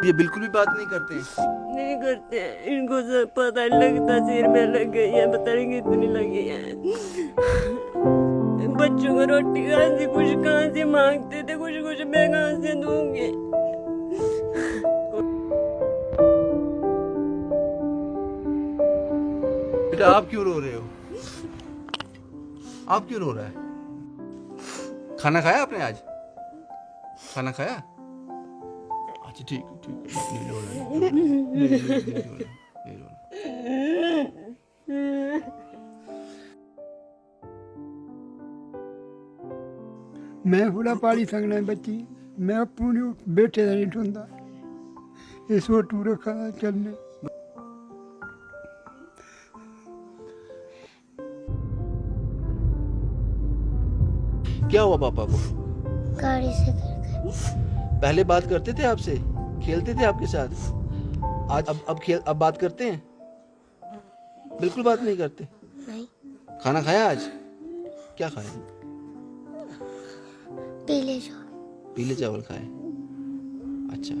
ये बिल्कुल भी बात नहीं करते हैं? नहीं करते हैं, इनको सब पता नहीं लगता, सिर में लग गई है, पता नहीं कितनी लगी है। बच्चों को रोटी कहाँ से मांगते थे, कुछ मैं कहाँ से दूंगी। बेटा आप क्यों रो रहे हो? आप क्यों रो रहा है? खाना खाया आपने आज? खाना खाया? अच्छा ठीक नहीं रोना, नहीं रोना। मैं थोड़ा पाली सकना बच्ची, मैं पूरी बेटे का नहीं ढूंढा, इस वो टूर रखा चलने। क्या हुआ पापा को? गाड़ी से गिर गए। पहले बात करते थे आपसे, खेलते थे आपके साथ, आज अब बात करते हैं? बिल्कुल बात नहीं करते। नहीं। खाना खाया आज? क्या खाया? पीले चावल। पीले चावल खाए। अच्छा।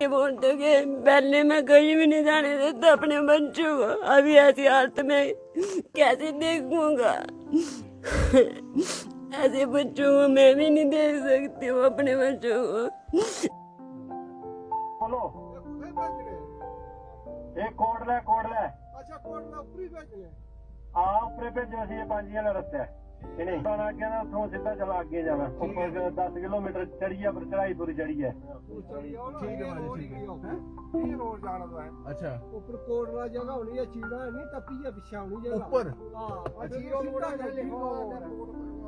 ये बोलते कि पहले मैं कहीं भी नहीं जाने देता अपने बच्चों को, अभी ऐसी हालत में कैसे देखूंगा। ऐसे बच्चों को मैं भी नहीं देख सकती हूँ, अपने बच्चों को। बोलो एक कोट ले अच्छा कोटला ऊपरी भेजने। हाँ ऊपरे भेजो असं ये 5 वाला रस्ता है कि नहीं आना आगे ना उठो सीधा चला आगे जाना ऊपर 10 किलोमीटर चढ़ी है पर चढ़ाई पूरी चढ़ी है। ठीक है भाई, ठीक है। ये रोड जाना तो है। अच्छा ऊपर कोटला जगह होनी है, चीड़ा नहीं टप्पी है, पीछे होनी जगह ऊपर। हां जीरो मोड़ा लिखो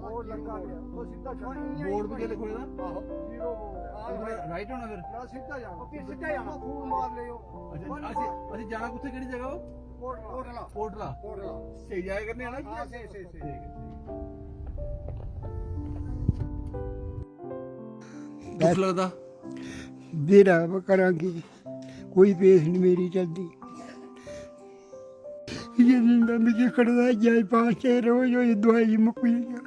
बोर्ड लगा गया वो सीधा बोर्ड पे क्या लिखो ना? जीरो बोर्ड राइट होना फिर। ना सीधा जाना, फिर सीधा जाना, फूल मार लियो। अच्छा ਅਸੀਂ ਜਾਣਾ ਕਿੱਥੇ, ਕਿਹੜੀ ਜਗ੍ਹਾ ਉਹ? कोटला ਕੋਟਲਾ। कोटला ਸਹੀ ਜਾਇਆ ਕਰਨੇ ਆਣਾ। हां से ठीक है। दुख लगदा? बेरा करांगी, कोई पेश नहीं मेरी चलती। ये जिंदा मुझे खड़ा जाए 5-6 रोज हो दवाई मुक्की गया।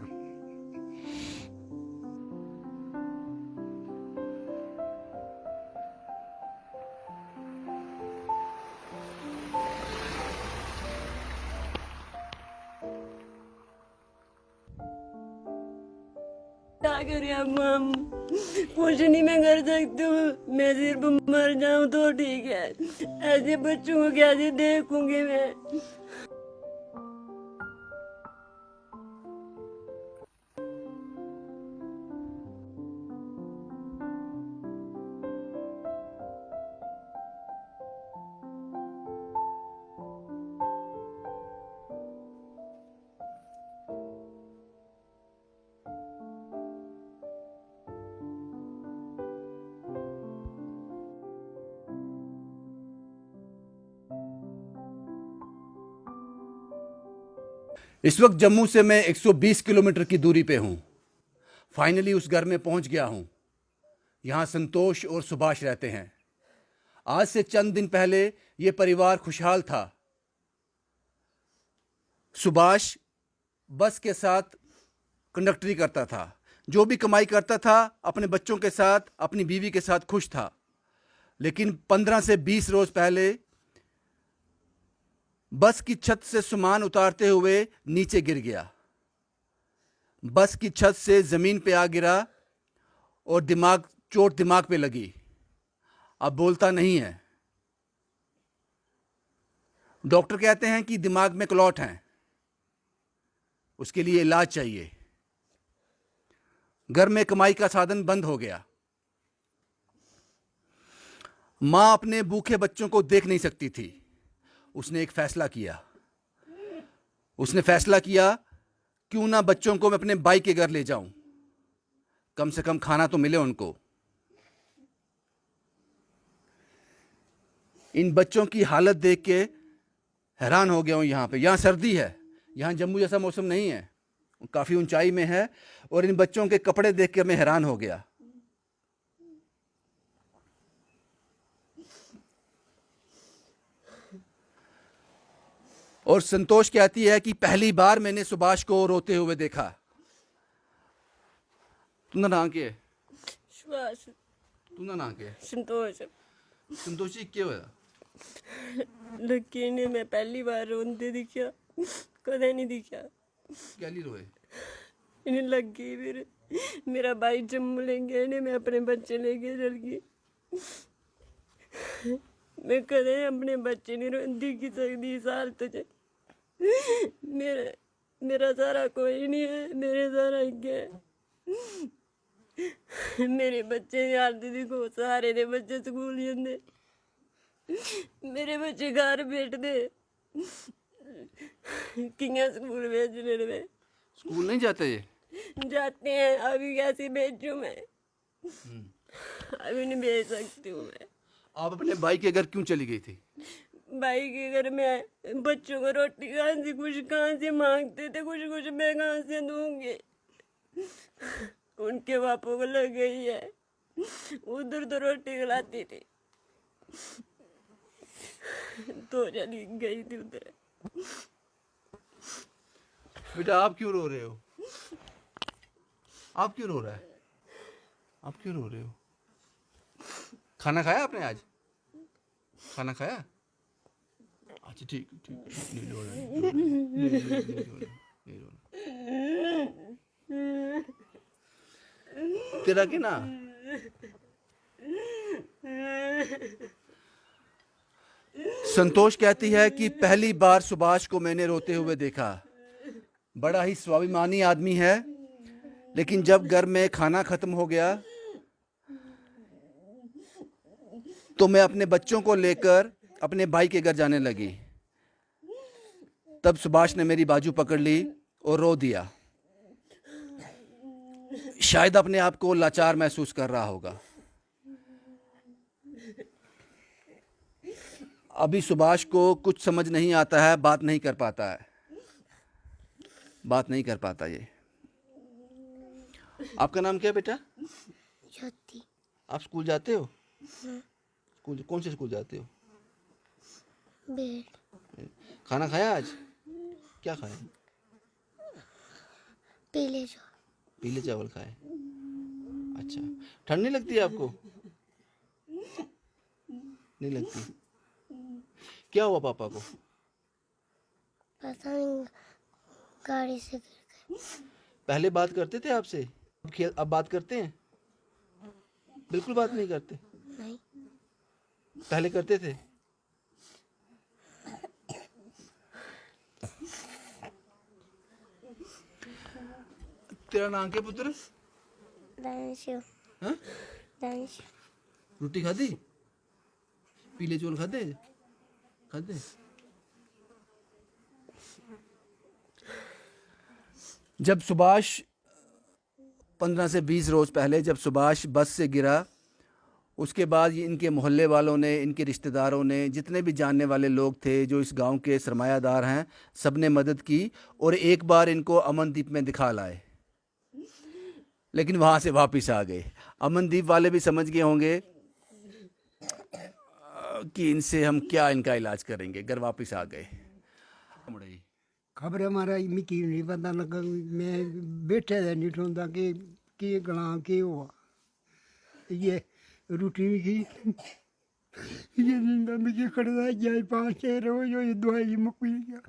क्या करें अब हम, कुछ नहीं मैं कर सकती हूँ, मैं सिर्फ मर जाऊँ तो ठीक है। ऐसे बच्चों को कैसे देखूंगी मैं। इस वक्त जम्मू से मैं 120 किलोमीटर की दूरी पे हूँ। फाइनली उस घर में पहुँच गया हूँ। यहाँ संतोष और सुभाष रहते हैं। आज से चंद दिन पहले ये परिवार खुशहाल था। सुभाष बस के साथ कंडक्टरी करता था, जो भी कमाई करता था अपने बच्चों के साथ, अपनी बीवी के साथ खुश था। लेकिन 15 से 20 रोज पहले बस की छत से सामान उतारते हुए नीचे गिर गया। बस की छत से जमीन पे आ गिरा और चोट दिमाग पे लगी। अब बोलता नहीं है। डॉक्टर कहते हैं कि दिमाग में क्लॉट हैं, उसके लिए इलाज चाहिए। घर में कमाई का साधन बंद हो गया। मां अपने भूखे बच्चों को देख नहीं सकती थी। उसने एक फैसला किया। उसने फैसला किया क्यों ना बच्चों को मैं अपने भाई के घर ले जाऊं, कम से कम खाना तो मिले उनको। इन बच्चों की हालत देख के हैरान हो गया हूं। यहाँ सर्दी है, यहाँ जम्मू जैसा मौसम नहीं है, काफी ऊंचाई में है। और इन बच्चों के कपड़े देख के मैं हैरान हो गया। और संतोष कहती है कि पहली बार मैंने सुभाष को रोते हुए देखा। तुम्हारा नाम क्या है? सुभाष। तुंदा नाम क्या है? संतोष। संतोष जी क्या होया? लक्की ने मैं पहली बार रोंदे दिखा, कदे नहीं दिखा। क्या ली रोए? इन्हें लगी फिर मेरा भाई जम्मू ले गया, इन्हें मैं अपने बच्चे लेके चल गई। मैं कदे अपने बच्चे नहीं रोंदी की सकती इस हालत च। मेरा सारा कोई नहीं है, मेरे सारा एक है। मेरे बच्चे दी हालत दिक्खो, सारे दे बच्चे स्कूल जंदे, मेरे बच्चे घर बैठते, कियां स्कूल भेजने ने? स्कूल नहीं जाते ये? जाते हैं, अभी कैसे भेजूं मैं? अभी नहीं भेज सकती हूँ मैं। आप अपने भाई के घर क्यों चली गई थी? भाई के घर में बच्चों को रोटी कहाँ से कुछ कहाँ से मांगते थे, कुछ कुछ मैं कहाँ से दूंगी? उनके बापों को लग गई है, उधर तो रोटी खिलाती थी, तो चली गई थी उधर। बेटा आप क्यों रो रहे हो? आप क्यों रो रहा है? आप क्यों रो रहे हो? खाना खाया आपने आज? खाना खाया? अच्छा ठीक ठीक, नहीं रो रहा, नहीं रोना। तेरा क्या ना? संतोष कहती है कि पहली बार सुभाष को मैंने रोते हुए देखा। बड़ा ही स्वाभिमानी आदमी है, लेकिन जब घर में खाना खत्म हो गया तो मैं अपने बच्चों को लेकर अपने भाई के घर जाने लगी। तब सुभाष ने मेरी बाजू पकड़ ली और रो दिया। शायद अपने आप को लाचार महसूस कर रहा होगा। अभी सुभाष को कुछ समझ नहीं आता है, बात नहीं कर पाता है, बात नहीं कर पाता ये। आपका नाम क्या है बेटा? ज्योति। आप स्कूल जाते हो? स्कूल कौन से स्कूल जाते हो? बेड। खाना खाया आज? क्या खाया? पीले जो। पीले चावल खाए। अच्छा, ठंड नहीं लगती है आपको? नहीं लगती। क्या हुआ पापा को? पता नहीं, गाड़ी से गिर गए। पहले बात करते थे आपसे? अब बात करते हैं? बिल्कुल बात नहीं करते। नहीं। पहले करते थे? तेरा नाम क्या पुत्र? दानिशु। हाँ? दानिशु। रोटी खाधी? पीले चौल खाधे? खाधे? जब सुभाष 15 से 20 रोज पहले जब सुभाष बस से गिरा, उसके बाद ये इनके मोहल्ले वालों ने, इनके रिश्तेदारों ने, जितने भी जानने वाले लोग थे जो इस गांव के सरमायादार हैं, सब ने मदद की और एक बार इनको अमनदीप में दिखा लाए, लेकिन वहाँ से वापस आ गए। अमनदीप वाले भी समझ गए होंगे कि इनसे हम क्या इनका इलाज करेंगे, घर वापस आ गए। खबर हमारा मिकी नहीं पता लगा, मैं बैठे थे नहीं ठोंदा कि गला के हुआ ये रोटी की ये जिंदा मिकी खड़ा जाए 5-6 रोज ये दवाई मुक्की गया।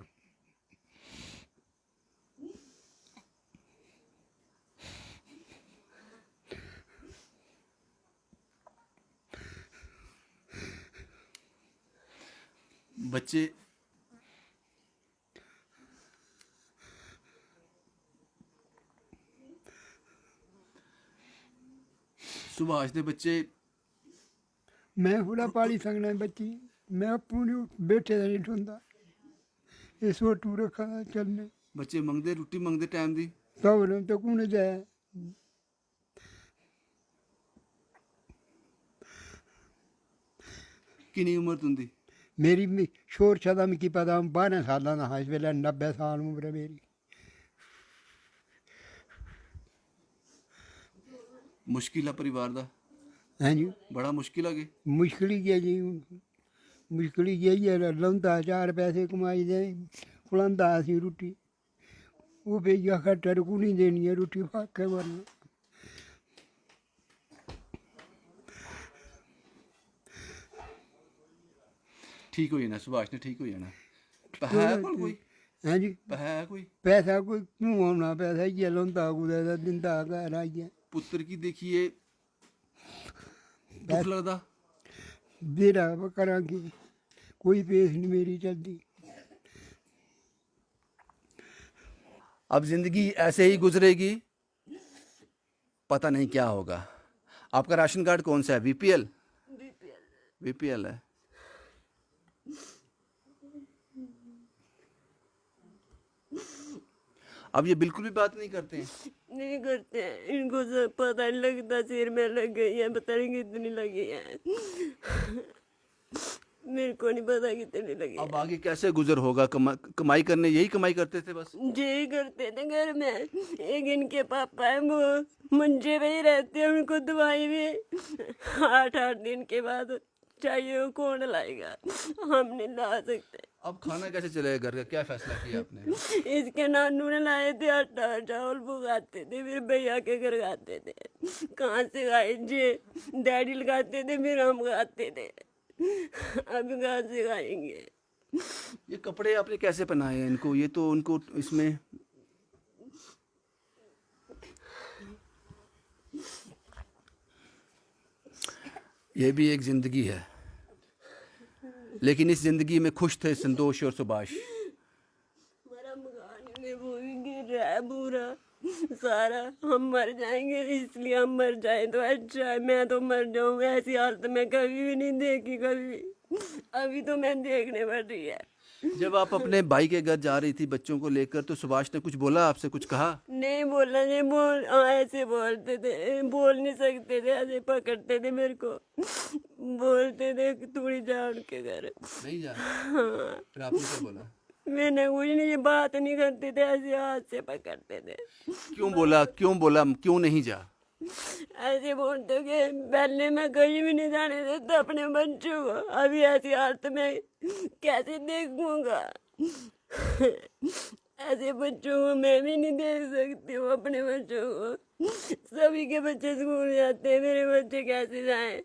बच्चे सुभाष ने बच्चे मैं हुड़ा पाली सकना बच्ची, मैं पूरी बैठे थे नहीं ठोंदा ये सोटू रखा चलने बच्चे मंगदे रोटी मंगदे टाइम दी तब तो कौन जाए। किन्नी उम्र तुंदी? मेरी शोर छदा मिकी पता 12 साल का हा, इस वेले 90 साल उम्र है मेरी। मुश्किल है परिवार दा? हैं जी, बड़ा मुश्किल है। मुश्किल ही है जी, मुश्किल ही यही है। लौंदा 4 पैसे कमाई दे खिलांदा असी रोटी, वो भेजा खट्टर को नहीं देनी है रोटी फाके वरना। ठीक होई ना सुभाष ने, ठीक होई ना। है कोई हैं जी है कोई पैसा कोई क्यों होना, पैसा ही लौंदा कुदै दा दिंदा घर आइए पुत्र की देखिए दुख लगदा। बेरा करांगे, कोई पेश नहीं मेरी चलती। अब जिंदगी ऐसे ही गुजरेगी, पता नहीं क्या होगा। आपका राशन कार्ड कौन सा है? बीपीएल? बीपीएल है। अब ये बिल्कुल भी बात नहीं करते हैं। नहीं करते हैं, इनको सब पता नहीं लगता, सिर में लग गई है, पता नहीं कितनी लगी है। मेरे को नहीं पता कितनी लगी है। अब आगे कैसे गुजर होगा? कमाई करने यही कमाई करते थे बस। यही करते थे घर में। एक इनके पापा है, वो मंजे पे ही रहते हैं, उनको दवाई भी 8-8 दिन के बाद चाहिए, वो कौन लाएगा, हम नहीं ला सकते। अब खाना कैसे चलेगा घर का? क्या फैसला किया आपने? इसके नानू ने लाए थे आटा चावल, वो खाते थे, फिर भैया के घर खाते थे। कहाँ से खाए जी? डैडी लगाते थे, फिर हम खाते थे। अब कहाँ से खाएंगे? ये कपड़े आपने कैसे पहनाए हैं इनको? ये तो उनको इसमें ये भी एक जिंदगी है, लेकिन इस जिंदगी में खुश थे संतोष और सुभाष। हमारा मकान में वो भी गिर रहा है पूरा सारा, हम मर जाएंगे, इसलिए हम मर जाए तो अच्छा है। मैं तो मर जाऊँ, ऐसी हालत में कभी भी नहीं देखी, कभी। अभी तो मैं देखने पड़ रही है। जब आप अपने भाई के घर जा रही थी बच्चों को लेकर, तो सुभाष ने कुछ बोला आपसे? कुछ कहा? नहीं बोला, नहीं बोल, ऐसे बोलते थे, बोल नहीं सकते थे, ऐसे पकड़ते थे मेरे को, बोलते थे कि तू नहीं जा उनके घर। नहीं जा। हाँ, फिर आपने क्या बोला? मैंने कुछ नहीं, ये बात नहीं करते थे, ऐसे हाथ से पकड़ते थे। क्यों बोला? क्यों बोला क्यों नहीं जा? ऐसे बोलते कि पहले मैं कहीं भी नहीं जाने देता अपने बच्चों को, अभी ऐसी हालत में कैसे देखूंगा? ऐसे बच्चों को मैं भी नहीं देख सकती हूँ, अपने बच्चों को। सभी के बच्चे स्कूल जाते हैं, मेरे बच्चे कैसे जाएं?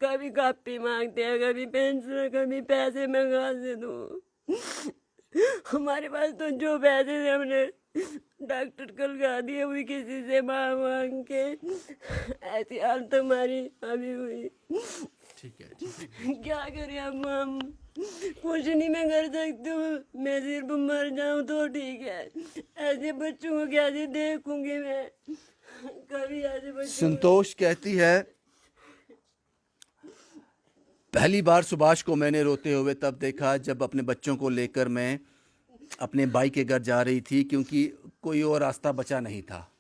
कभी कॉपी मांगते हैं, कभी पेंसिल, कभी पैसे मैं कहाँ से दूँ? हमारे पास तो जो पैसे थे हमने डॉक्टर को लगा दिए, हुई किसी से मांग मांग के। ऐसी हालत हमारी अभी हुई। ठीक है, ठीक है। क्या करें अब हम? कुछ नहीं मैं कर सकती हूँ, मैं सिर्फ मर जाऊँ तो ठीक है। ऐसे बच्चों को कैसे देखूंगी मैं? कभी ऐसे बच्चों संतोष कहती है, पहली बार सुभाष को मैंने रोते हुए तब देखा जब अपने बच्चों को लेकर मैं अपने भाई के घर जा रही थी, क्योंकि कोई और रास्ता बचा नहीं था।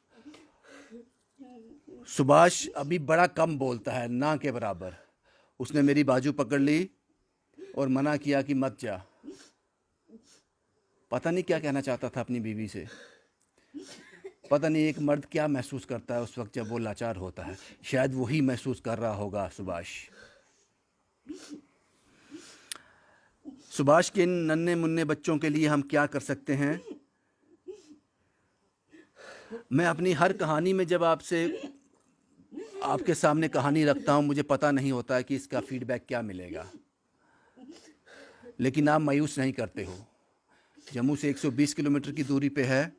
सुभाष अभी बड़ा कम बोलता है, ना के बराबर। उसने मेरी बाजू पकड़ ली और मना किया कि मत जा। पता नहीं क्या कहना चाहता था अपनी बीवी से। पता नहीं एक मर्द क्या महसूस करता है उस वक्त जब वो लाचार होता है। शायद वही महसूस कर रहा होगा सुभाष। सुभाष के इन नन्हे मुन्ने बच्चों के लिए हम क्या कर सकते हैं? मैं अपनी हर कहानी में जब आपके सामने कहानी रखता हूं, मुझे पता नहीं होता है कि इसका फीडबैक क्या मिलेगा, लेकिन आप मायूस नहीं करते हो। जम्मू से 120 किलोमीटर की दूरी पे है।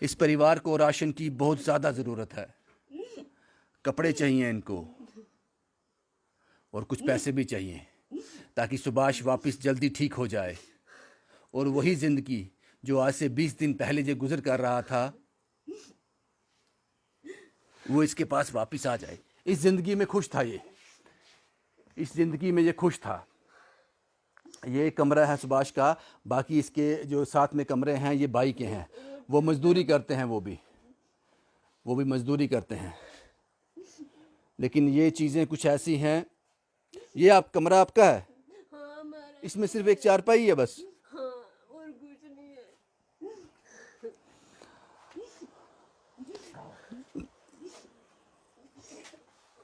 इस परिवार को राशन की बहुत ज़्यादा ज़रूरत है। कपड़े चाहिए इनको और कुछ पैसे भी चाहिए, ताकि सुभाष वापस जल्दी ठीक हो जाए और वही ज़िंदगी जो आज से 20 दिन पहले जो गुजर कर रहा था, वो इसके पास वापस आ जाए। इस ज़िंदगी में खुश था ये, इस ज़िंदगी में ये खुश था। ये कमरा है सुभाष का, बाकी इसके जो साथ में कमरे हैं ये भाई के हैं। वो मजदूरी करते हैं, वो भी मजदूरी करते हैं। लेकिन ये चीज़ें कुछ ऐसी हैं। ये कमरा आपका है? हाँ, हमारा। इसमें सिर्फ एक चारपाई है बस? हाँ, और कुछ नहीं है।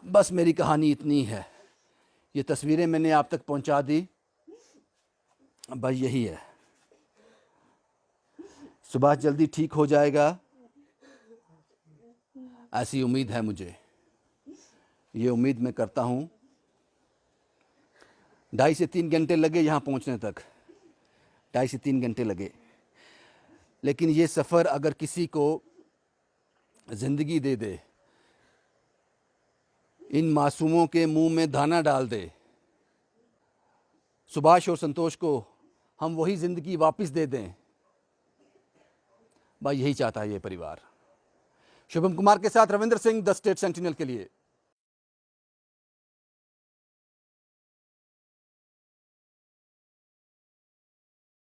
बस मेरी कहानी इतनी है। ये तस्वीरें मैंने आप तक पहुंचा दी, बस यही है। सुभाष जल्दी ठीक हो जाएगा, ऐसी उम्मीद है मुझे। ये उम्मीद मैं करता हूँ। 2.5 से 3 घंटे लगे यहाँ पहुँचने तक, 2.5 से 3 घंटे लगे। लेकिन ये सफ़र अगर किसी को ज़िंदगी दे दे, इन मासूमों के मुंह में दाना डाल दे, सुभाष और संतोष को हम वही ज़िंदगी वापस दे दें, भाई यही चाहता है ये परिवार। शुभम कुमार के साथ Ravindra Singh, the state sentinel के लिए।